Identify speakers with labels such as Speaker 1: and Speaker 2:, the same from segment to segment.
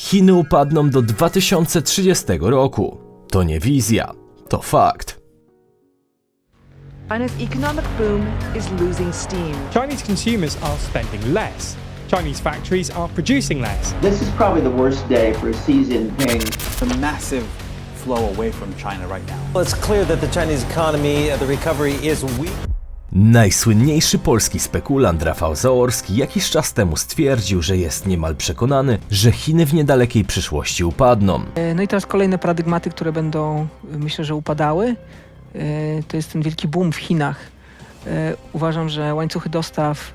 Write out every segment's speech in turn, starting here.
Speaker 1: Chiny upadną do 2030 roku. To nie wizja, to fakt.
Speaker 2: China's economic boom is losing steam.
Speaker 3: Chinese consumers are spending less. Chinese factories are producing less.
Speaker 4: This is probably the worst day for Xi Jinping.
Speaker 5: The massive flow away from China right now.
Speaker 6: Well, it's clear that the Chinese economy, the recovery is weak.
Speaker 1: Najsłynniejszy polski spekulant Rafał Zaorski jakiś czas temu stwierdził, że jest niemal przekonany, że Chiny w niedalekiej przyszłości upadną.
Speaker 7: No i teraz kolejne paradygmaty, które będą, myślę, że upadały. To jest ten wielki boom w Chinach. Uważam, że łańcuchy dostaw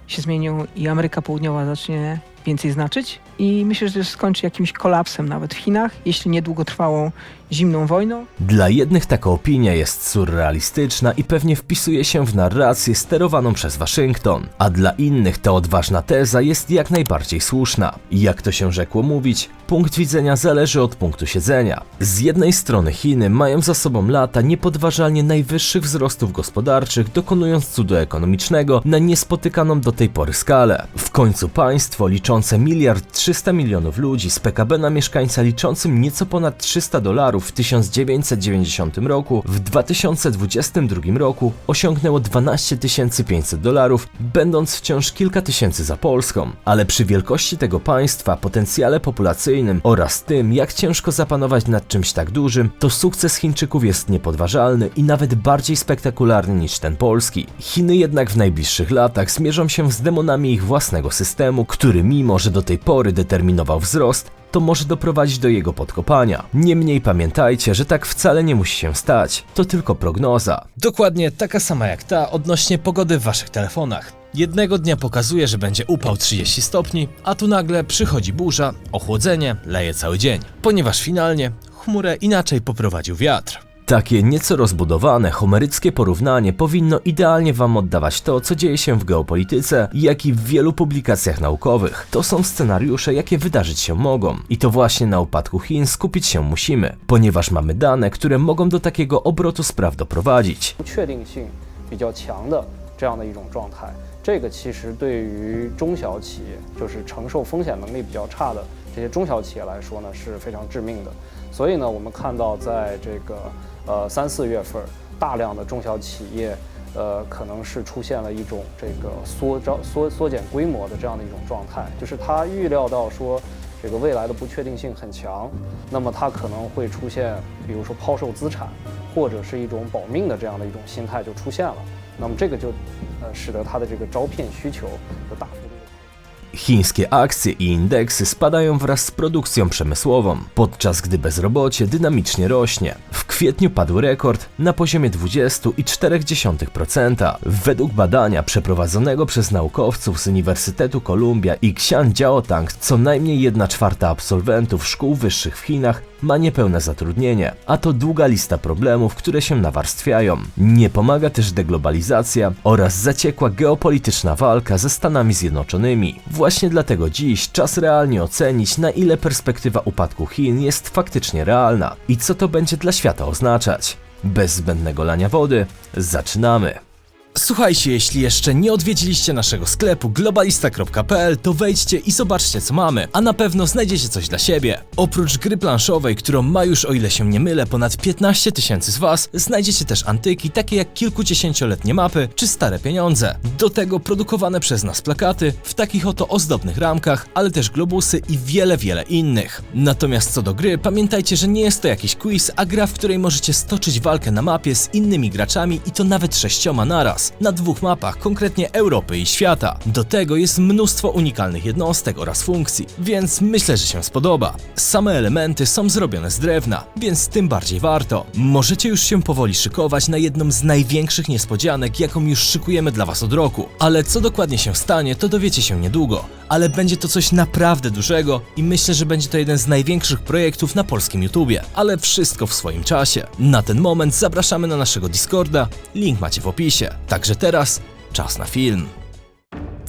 Speaker 7: się zmienią i Ameryka Południowa zacznie więcej znaczyć. I myślę, że to skończy jakimś kolapsem nawet w Chinach, jeśli nie długotrwałą zimną wojną.
Speaker 1: Dla jednych taka opinia jest surrealistyczna i pewnie wpisuje się w narrację sterowaną przez Waszyngton, a dla innych ta odważna teza jest jak najbardziej słuszna. Jak to się rzekło mówić, punkt widzenia zależy od punktu siedzenia. Z jednej strony Chiny mają za sobą lata niepodważalnie najwyższych wzrostów gospodarczych, dokonując cudu ekonomicznego na niespotykaną do tej pory skalę. W końcu państwo liczące 1,3 miliarda ludzi z PKB na mieszkańca liczącym nieco ponad $300 w 1990 roku, w 2022 roku osiągnęło $12 500, będąc wciąż kilka tysięcy za Polską. Ale przy wielkości tego państwa, potencjale populacyjnym oraz tym, jak ciężko zapanować nad czymś tak dużym, to sukces Chińczyków jest niepodważalny i nawet bardziej spektakularny niż ten polski. Chiny jednak w najbliższych latach zmierzą się z demonami ich własnego systemu, który mimo, że do tej pory determinował wzrost, to może doprowadzić do jego podkopania. Niemniej pamiętajcie, że tak wcale nie musi się stać. To tylko prognoza. Dokładnie taka sama jak ta odnośnie pogody w waszych telefonach. Jednego dnia pokazuje, że będzie upał 30 stopni, a tu nagle przychodzi burza, ochłodzenie, leje cały dzień. Ponieważ finalnie chmurę inaczej poprowadził wiatr. Takie nieco rozbudowane, homeryckie porównanie powinno idealnie wam oddawać to, co dzieje się w geopolityce, jak i w wielu publikacjach naukowych. To są scenariusze, jakie wydarzyć się mogą. I to właśnie na upadku Chin skupić się musimy, ponieważ mamy dane, które mogą do takiego obrotu spraw doprowadzić.
Speaker 8: 这个其实对于中小企业，就是承受风险能力比较差的这些中小企业来说呢，是非常致命的。所以呢，我们看到在这个3、4月份，大量的中小企业可能是出现了一种这个缩减规模的这样的一种状态，就是它预料到说这个未来的不确定性很强，那么它可能会出现，比如说抛售资产，或者是一种保命的这样的一种心态就出现了。那么这个就使得它的这个招聘需求就大幅度。
Speaker 1: Chińskie akcje i indeksy spadają wraz z produkcją przemysłową, podczas gdy bezrobocie dynamicznie rośnie. W kwietniu padł rekord na poziomie 20,4%. Według badania przeprowadzonego przez naukowców z Uniwersytetu Columbia i Xi'an Jiaotang, co najmniej 1/4 absolwentów szkół wyższych w Chinach ma niepełne zatrudnienie, a to długa lista problemów, które się nawarstwiają. Nie pomaga też deglobalizacja oraz zaciekła geopolityczna walka ze Stanami Zjednoczonymi. Właśnie dlatego dziś czas realnie ocenić, na ile perspektywa upadku Chin jest faktycznie realna i co to będzie dla świata oznaczać. Bez zbędnego lania wody, zaczynamy! Słuchajcie, jeśli jeszcze nie odwiedziliście naszego sklepu globalista.pl, to wejdźcie i zobaczcie, co mamy, a na pewno znajdziecie coś dla siebie. Oprócz gry planszowej, którą ma już, o ile się nie mylę, ponad 15 tysięcy z was, znajdziecie też antyki, takie jak kilkudziesięcioletnie mapy czy stare pieniądze. Do tego produkowane przez nas plakaty w takich oto ozdobnych ramkach, ale też globusy i wiele innych. Natomiast co do gry, pamiętajcie, że nie jest to jakiś quiz, a gra, w której możecie stoczyć walkę na mapie z innymi graczami i to nawet 6 naraz. Na 2 mapach, konkretnie Europy i świata. Do tego jest mnóstwo unikalnych jednostek oraz funkcji, więc myślę, że się spodoba. Same elementy są zrobione z drewna, więc tym bardziej warto. Możecie już się powoli szykować na jedną z największych niespodzianek, jaką już szykujemy dla was od roku. Ale co dokładnie się stanie, to dowiecie się niedługo. Ale będzie to coś naprawdę dużego i myślę, że będzie to jeden z największych projektów na polskim YouTubie. Ale wszystko w swoim czasie. Na ten moment zapraszamy na naszego Discorda, link macie w opisie. Także teraz czas na film.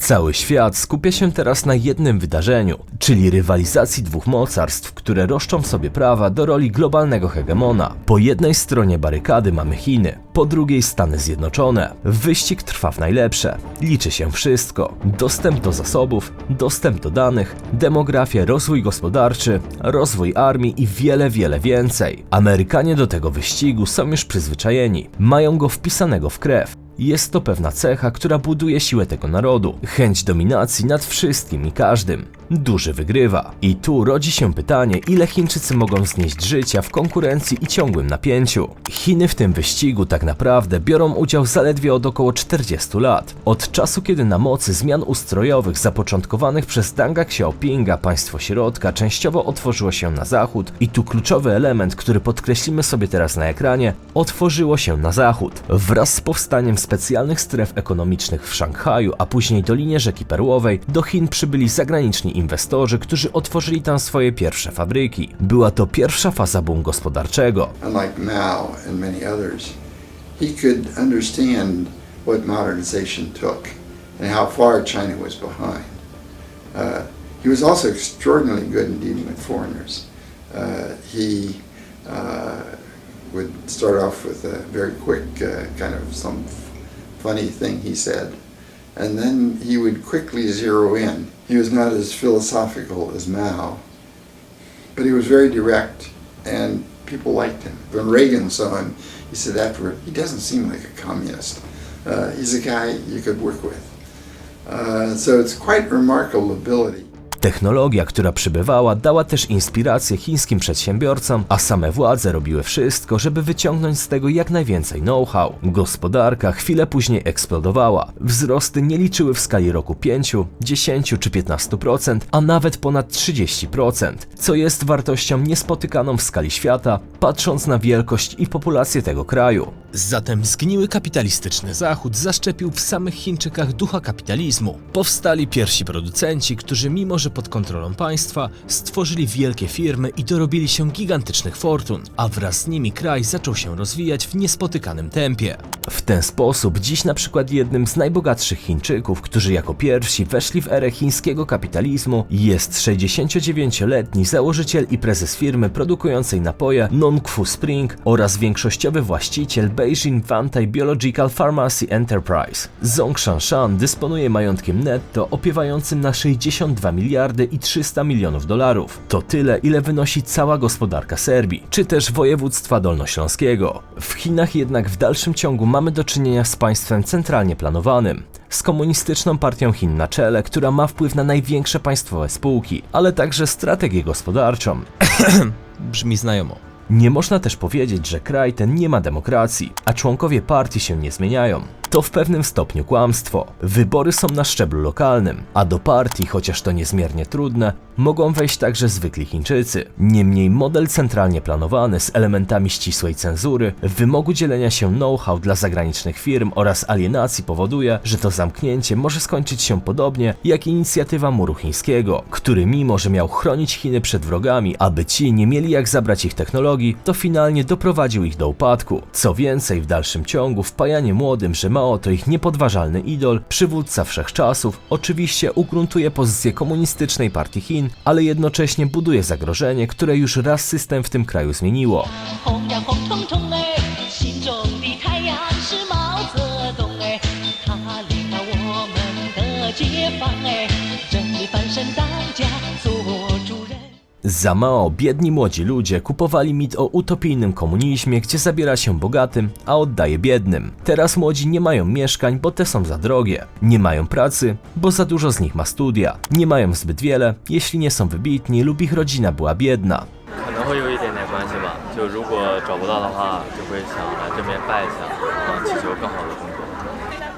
Speaker 1: Cały świat skupia się teraz na jednym wydarzeniu, czyli rywalizacji dwóch mocarstw, które roszczą w sobie prawa do roli globalnego hegemona. Po jednej stronie barykady mamy Chiny, po drugiej Stany Zjednoczone. Wyścig trwa w najlepsze. Liczy się wszystko. Dostęp do zasobów, dostęp do danych, demografia, rozwój gospodarczy, rozwój armii i wiele, wiele więcej. Amerykanie do tego wyścigu są już przyzwyczajeni. Mają go wpisanego w krew. Jest to pewna cecha, która buduje siłę tego narodu. Chęć dominacji nad wszystkim i każdym. Duży wygrywa. I tu rodzi się pytanie, ile Chińczycy mogą znieść życia w konkurencji i ciągłym napięciu. Chiny w tym wyścigu tak naprawdę biorą udział zaledwie od około 40 lat. Od czasu, kiedy na mocy zmian ustrojowych zapoczątkowanych przez Danga Xiaopinga państwo środka częściowo otworzyło się na zachód i tu kluczowy element, który podkreślimy sobie teraz na ekranie, otworzyło się na zachód. Wraz z powstaniem specjalnych stref ekonomicznych w Szanghaju, a później Dolinie Rzeki Perłowej, do Chin przybyli zagraniczni inwestorzy, którzy otworzyli tam swoje pierwsze fabryki. Była to pierwsza faza boomu gospodarczego.
Speaker 9: Unlike Mao and many others, he could understand what modernization took and how far China was behind. He was also extraordinarily good in dealing with foreigners. He would start off with a very quick kind of some funny thing he said, and then he would quickly zero in. He was not as philosophical as Mao, but he was very direct, and people liked him. When Reagan saw him, he said afterward, he doesn't seem like a communist. He's a guy you could work with. So it's quite remarkable ability.
Speaker 1: Technologia, która przybywała, dała też inspirację chińskim przedsiębiorcom, a same władze robiły wszystko, żeby wyciągnąć z tego jak najwięcej know-how. Gospodarka chwilę później eksplodowała. Wzrosty nie liczyły w skali roku 5, 10 czy 15%, a nawet ponad 30%, co jest wartością niespotykaną w skali świata, patrząc na wielkość i populację tego kraju. Zatem zgniły kapitalistyczny Zachód zaszczepił w samych Chińczykach ducha kapitalizmu. Powstali pierwsi producenci, którzy mimo że pod kontrolą państwa stworzyli wielkie firmy i dorobili się gigantycznych fortun, a wraz z nimi kraj zaczął się rozwijać w niespotykanym tempie. W ten sposób dziś na przykład jednym z najbogatszych Chińczyków, którzy jako pierwsi weszli w erę chińskiego kapitalizmu, jest 69-letni założyciel i prezes firmy produkującej napoje Nongfu Spring oraz większościowy właściciel Beijing Wantai Biological Pharmacy Enterprise. Zhong Shanshan dysponuje majątkiem netto opiewającym na 62 miliardy i 300 milionów dolarów. To tyle, ile wynosi cała gospodarka Serbii, czy też województwa dolnośląskiego. W Chinach jednak w dalszym ciągu mamy do czynienia z państwem centralnie planowanym, z komunistyczną partią Chin na czele, która ma wpływ na największe państwowe spółki, ale także strategię gospodarczą. Brzmi znajomo. Nie można też powiedzieć, że kraj ten nie ma demokracji, a członkowie partii się nie zmieniają. To w pewnym stopniu kłamstwo. Wybory są na szczeblu lokalnym, a do partii, chociaż to niezmiernie trudne, mogą wejść także zwykli Chińczycy. Niemniej model centralnie planowany z elementami ścisłej cenzury, wymogu dzielenia się know-how dla zagranicznych firm oraz alienacji powoduje, że to zamknięcie może skończyć się podobnie jak inicjatywa muru chińskiego, który mimo że miał chronić Chiny przed wrogami, aby ci nie mieli jak zabrać ich technologii, to finalnie doprowadził ich do upadku. Co więcej, w dalszym ciągu wpajanie młodym, że Mao to ich niepodważalny idol, przywódca wszechczasów, oczywiście ugruntuje pozycję komunistycznej partii Chin, ale jednocześnie buduje zagrożenie, które już raz system w tym kraju zmieniło. Za Mao biedni młodzi ludzie kupowali mit o utopijnym komunizmie, gdzie zabiera się bogatym, a oddaje biednym. Teraz młodzi nie mają mieszkań, bo te są za drogie. Nie mają pracy, bo za dużo z nich ma studia. Nie mają zbyt wiele, jeśli nie są wybitni lub ich rodzina była biedna.
Speaker 10: 可能会有一点点关系吧，就如果找不到的话，就会想来这边拜一下，祈求更好的工作。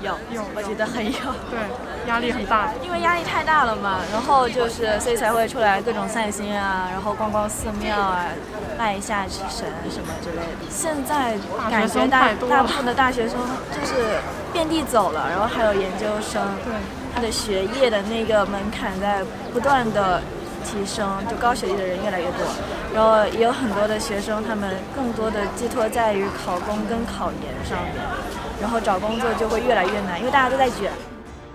Speaker 11: 有，我觉得很有，
Speaker 12: 对，压力很大，
Speaker 11: 因为压力太大了嘛，然后就是所以才会出来各种散心啊，然后逛逛寺庙啊，拜一下神什么之类的。现在感觉大部分的大学生就是遍地走了，然后还有研究生，他的学业的那个门槛在不断的提升，就高学历的人越来越多，然后也有很多的学生，他们更多的寄托在于考公跟考研上面，然后找工作就会越来越难，因为大家都在卷。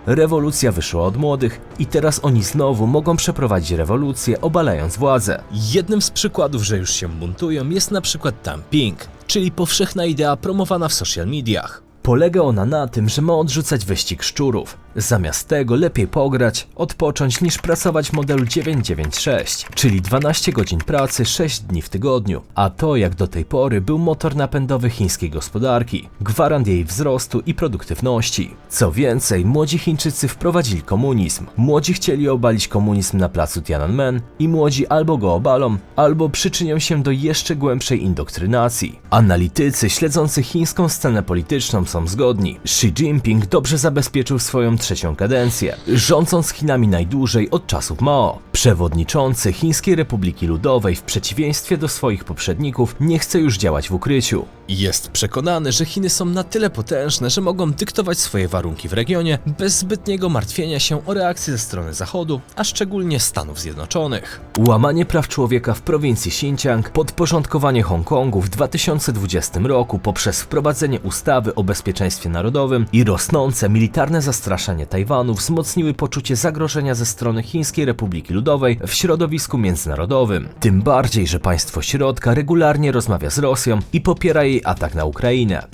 Speaker 1: Rewolucja wyszła od młodych i teraz oni znowu mogą przeprowadzić rewolucję, obalając władzę. Jednym z przykładów, że już się buntują, jest na przykład dumping, czyli powszechna idea promowana w social mediach. Polega ona na tym, że ma odrzucać wyścig szczurów. Zamiast tego lepiej pograć, odpocząć niż pracować w modelu 996, czyli 12 godzin pracy 6 dni w tygodniu. A to jak do tej pory był motor napędowy chińskiej gospodarki, gwarant jej wzrostu i produktywności. Co więcej, młodzi Chińczycy wprowadzili komunizm. Młodzi chcieli obalić komunizm na placu Tiananmen i młodzi albo go obalą, albo przyczynią się do jeszcze głębszej indoktrynacji. Analitycy śledzący chińską scenę polityczną są zgodni. Xi Jinping dobrze zabezpieczył swoją trzecią kadencję, rządząc Chinami najdłużej od czasów Mao. Przewodniczący Chińskiej Republiki Ludowej w przeciwieństwie do swoich poprzedników nie chce już działać w ukryciu. Jest przekonany, że Chiny są na tyle potężne, że mogą dyktować swoje warunki w regionie bez zbytniego martwienia się o reakcję ze strony Zachodu, a szczególnie Stanów Zjednoczonych. Łamanie praw człowieka w prowincji Xinjiang, podporządkowanie Hongkongu w 2020 roku poprzez wprowadzenie ustawy o bezpieczeństwie narodowym i rosnące militarne zastraszanie Tajwanu wzmocniły poczucie zagrożenia ze strony Chińskiej Republiki Ludowej w środowisku międzynarodowym. Tym bardziej, że państwo środka regularnie rozmawia z Rosją i popiera jej atak na Ukrainę.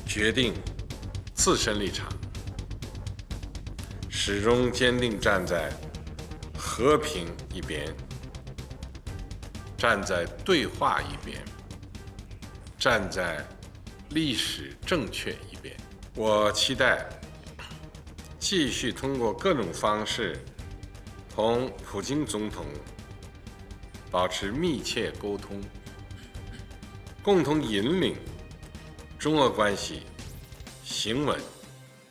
Speaker 13: 决定自身立场，始终坚定站在和平一边，站在对话一边，站在历史正确一边。我期待继续通过各种方式同普京总统保持密切沟通，共同引领中俄关系行稳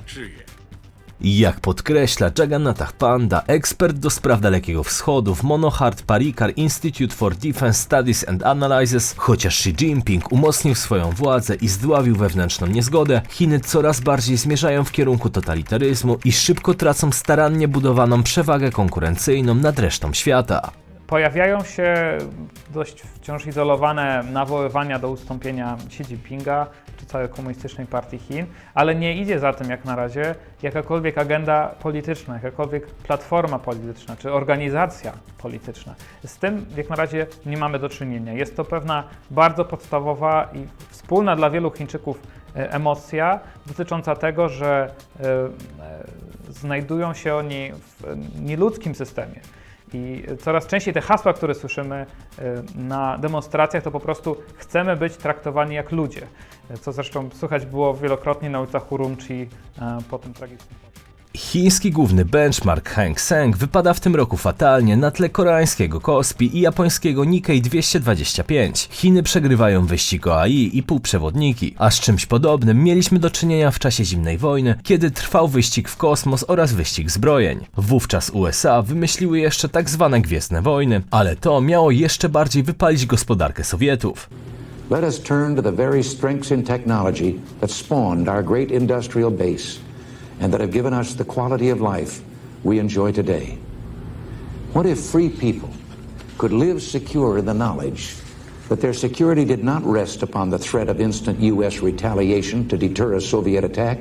Speaker 13: 致远。
Speaker 1: Jak podkreśla Jagannatha Panda, ekspert do spraw Dalekiego Wschodu w Monohard Parikar Institute for Defense Studies and Analysis, chociaż Xi Jinping umocnił swoją władzę i zdławił wewnętrzną niezgodę, Chiny coraz bardziej zmierzają w kierunku totalitaryzmu i szybko tracą starannie budowaną przewagę konkurencyjną nad resztą świata.
Speaker 14: Pojawiają się dość wciąż izolowane nawoływania do ustąpienia Xi Jinpinga czy całej komunistycznej partii Chin, ale nie idzie za tym jak na razie jakakolwiek agenda polityczna, jakakolwiek platforma polityczna czy organizacja polityczna. Z tym jak na razie nie mamy do czynienia. Jest to pewna bardzo podstawowa i wspólna dla wielu Chińczyków emocja dotycząca tego, że znajdują się oni w nieludzkim systemie. I coraz częściej te hasła, które słyszymy na demonstracjach, to po prostu chcemy być traktowani jak ludzie, co zresztą słychać było wielokrotnie na ulicach Urumqi po tym tragicznym.
Speaker 1: Chiński główny benchmark Hang Seng wypada w tym roku fatalnie na tle koreańskiego Kospi i japońskiego Nikkei 225. Chiny przegrywają wyścig o AI i półprzewodniki, a z czymś podobnym mieliśmy do czynienia w czasie zimnej wojny, kiedy trwał wyścig w kosmos oraz wyścig zbrojeń. Wówczas USA wymyśliły jeszcze tak zwane Gwiezdne Wojny, ale to miało jeszcze bardziej wypalić gospodarkę Sowietów.
Speaker 15: Let us turn to the very strengths in technology that spawned our great industrial base and that have given us the quality of life we enjoy today. What if free people could live secure in the knowledge that their security did not rest upon the threat of instant U.S. retaliation to deter a Soviet attack,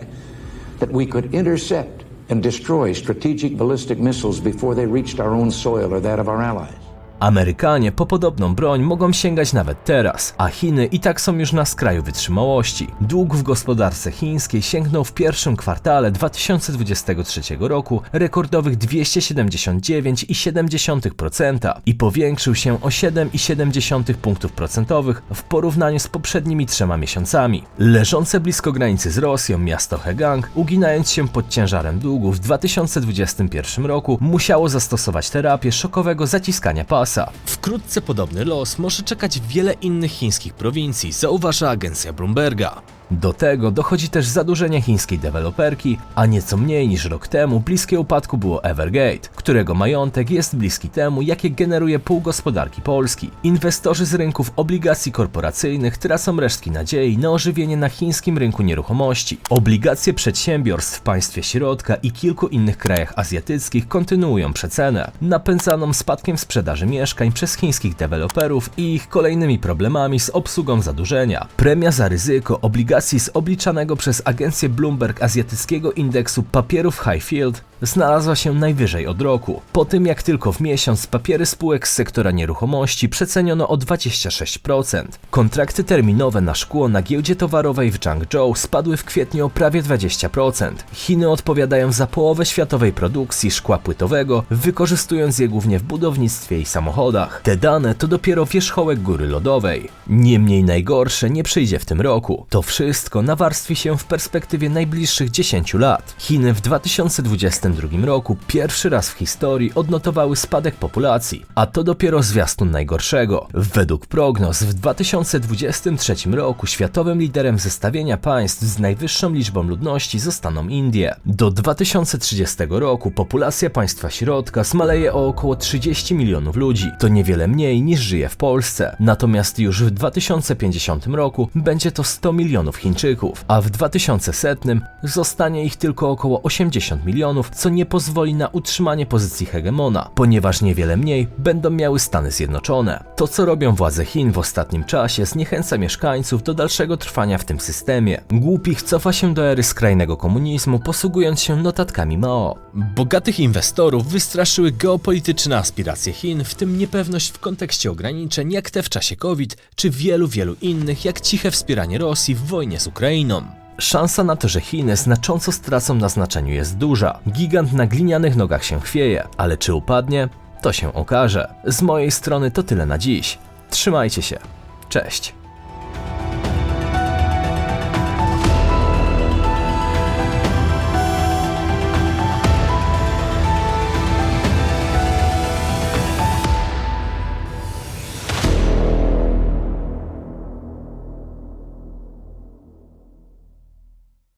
Speaker 15: that we could intercept and destroy strategic ballistic missiles before they reached our own soil or that of our allies?
Speaker 1: Amerykanie po podobną broń mogą sięgać nawet teraz, a Chiny i tak są już na skraju wytrzymałości. Dług w gospodarce chińskiej sięgnął w pierwszym kwartale 2023 roku rekordowych 279,7% i powiększył się o 7,7 punktów procentowych w porównaniu z poprzednimi 3 miesiącami. Leżące blisko granicy z Rosją miasto Hegang, uginając się pod ciężarem długu w 2021 roku, musiało zastosować terapię szokowego zaciskania pasa. Wkrótce podobny los może czekać wiele innych chińskich prowincji, zauważa agencja Bloomberga. Do tego dochodzi też zadłużenie chińskiej deweloperki, a nieco mniej niż rok temu bliskie upadku było Evergate, którego majątek jest bliski temu, jakie generuje pół gospodarki Polski. Inwestorzy z rynków obligacji korporacyjnych tracą resztki nadziei na ożywienie na chińskim rynku nieruchomości. Obligacje przedsiębiorstw w państwie środka i kilku innych krajach azjatyckich kontynuują przecenę, napędzaną spadkiem sprzedaży mieszkań przez chińskich deweloperów i ich kolejnymi problemami z obsługą zadłużenia. Premia za ryzyko obligacji